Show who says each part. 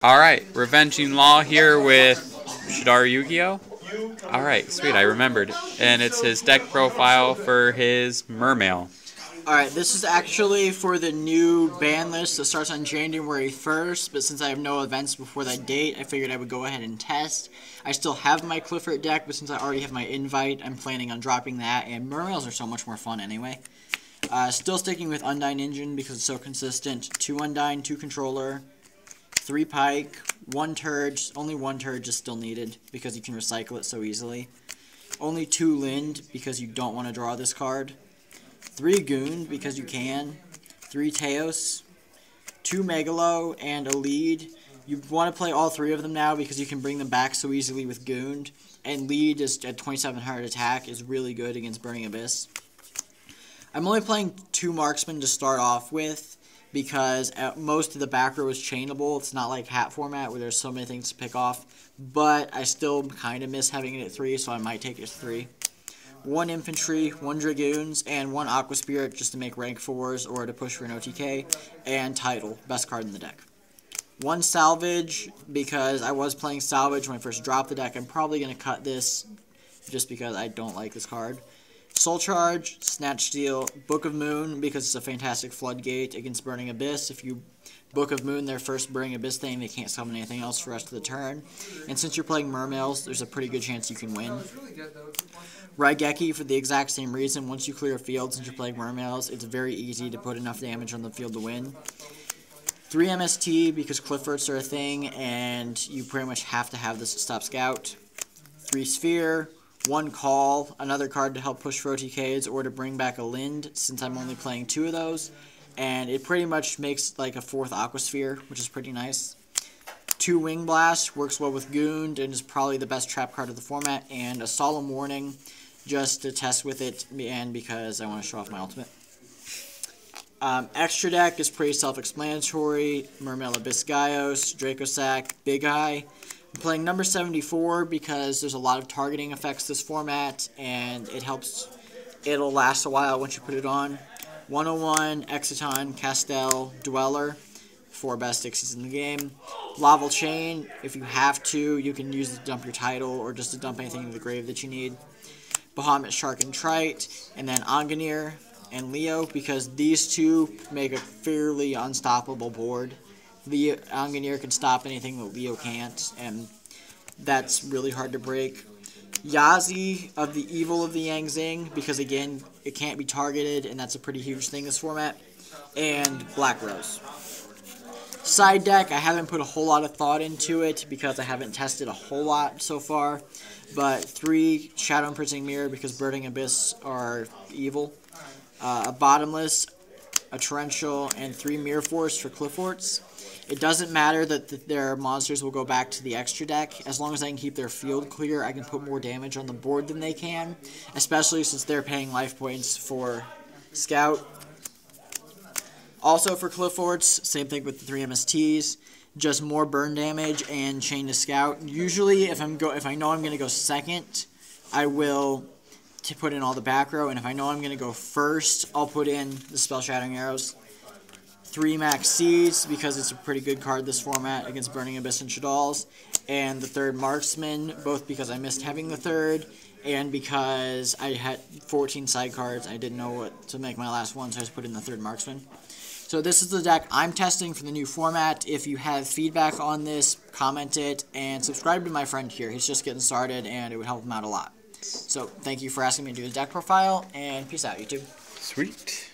Speaker 1: Alright, Revenging Law here with Chardar Yugioh. Alright, sweet, I remembered. And it's his deck profile for his mermail.
Speaker 2: Alright, this is actually for the new ban list that starts on January 1st, but since I have no events before that date, I figured I would go ahead and test. I still have my Clifford deck, but since I already have my invite, I'm planning on dropping that, and mermails are so much more fun anyway. Still sticking with Undyne Engine because it's so consistent. 2 Undyne, 2 Controller, 3 Pike, 1 Turd. Only 1 Turd is still needed because you can recycle it so easily. Only 2 Lind because you don't want to draw this card. 3 Goon because you can. 3 Teos. 2 Megalo and a lead. You want to play all 3 of them now because you can bring them back so easily with Gooned. And lead is at 2700 attack is really good against Burning Abyss. I'm only playing 2 Marksmen to start off with because most of the back row is chainable. It's not like Hat format where there's so many things to pick off. But I still kind of miss having it at 3, so I might take it to 3. 1 Infantry, 1 Dragoons, and 1 Aqua Spirit just to make rank 4s or to push for an OTK. And Title, best card in the deck. 1 Salvage because I was playing Salvage when I first dropped the deck. I'm probably going to cut this just because I don't like this card. Soul Charge, Snatch Steal, Book of Moon because it's a fantastic floodgate against Burning Abyss. If you Book of Moon their first Burning Abyss thing, they can't summon anything else for the rest of the turn. And since you're playing mermails, there's a pretty good chance you can win. Raigeki for the exact same reason. Once you clear a field, since you're playing mermails, it's very easy to put enough damage on the field to win. 3 MST because Cliffords are a thing, and you pretty much have to have this to stop Scout. 3 Sphere. 1 Call, another card to help push for OTKs or to bring back a Lind, since I'm only playing 2 of those. And it pretty much makes like a 4th Aquasphere, which is pretty nice. 2 Wing Blast, works well with Goond, and is probably the best trap card of the format. And a Solemn Warning, just to test with it, and because I want to show off my ultimate. Extra deck is pretty self-explanatory. Mermail Abyss Gaios, Dracosac, Big Eye. I'm playing number 74 because there's a lot of targeting effects this format, and it'll last a while once you put it on. 101, Exiton, Castel, Dweller, 4 best Dixies in the game. Laval Chain, if you have to, you can use it to dump your title or just to dump anything in the grave that you need. Bahamut, Shark, and Trite, and then Anganir and Leo, because these 2 make a fairly unstoppable board. Anganir can stop anything that Leo can't, and that's really hard to break. Yazi of the Evil of the Yang Zing, because again, it can't be targeted, and that's a pretty huge thing this format. And Black Rose. Side deck, I haven't put a whole lot of thought into it because I haven't tested a whole lot so far. But 3 Shadow Imprisoning Mirror because Burning Abyss are evil. A Bottomless, a Torrential, and 3 Mirror Force for Clifforts. It doesn't matter that their monsters will go back to the extra deck. As long as I can keep their field clear, I can put more damage on the board than they can. Especially since they're paying life points for Scout. Also for Clifforts, same thing with the 3 MSTs. Just more burn damage and chain to Scout. Usually, if I know I'm going to go second, I will put in all the back row. And if I know I'm going to go first, I'll put in the Spell Shattering Arrows. 3 Max Seeds, because it's a pretty good card this format against Burning Abyss and Shaddolls. And the 3rd Marksman, both because I missed having the 3rd, and because I had 14 side cards. I didn't know what to make my last one, so I just put in the 3rd Marksman. So this is the deck I'm testing for the new format. If you have feedback on this, comment it, and subscribe to my friend here. He's just getting started, and it would help him out a lot. So thank you for asking me to do his deck profile, and peace out, YouTube.
Speaker 1: Sweet.